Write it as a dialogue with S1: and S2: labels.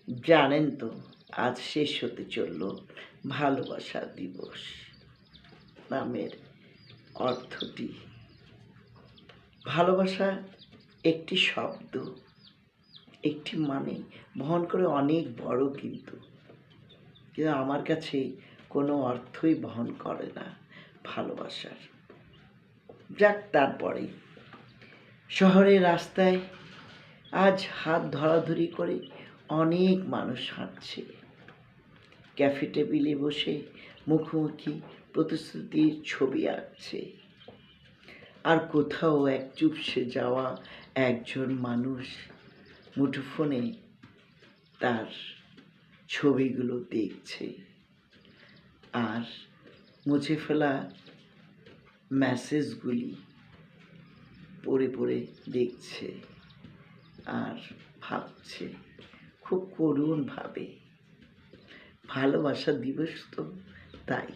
S1: জানেন তো আজ শেষ হতে চলল ভালোবাসা দিবস নামের অর্থটি। ভালোবাসা একটি শব্দ, একটি মানে বহন করে অনেক বড়, কিন্তু আমার কাছে কোনো অর্থই বহন করে না ভালোবাসার। যাক, তারপরে শহরের রাস্তায় আজ হাত ধরাধরি করে অনেক মানুষ হাঁটছে, ক্যাফে টেবিলে বসে মুখোমুখি প্রতিশ্রুতির ছবি আঁকছে, আর কোথাও এক চুপসে যাওয়া একজন মানুষ মুঠোফোনে তার ছবিগুলো দেখছে আর মুছে ফেলা মেসেজগুলি পড়ে পড়ে দেখছে আর ভাবছে খুব করুণভাবে। ভালোবাসা দিবস তো তাই।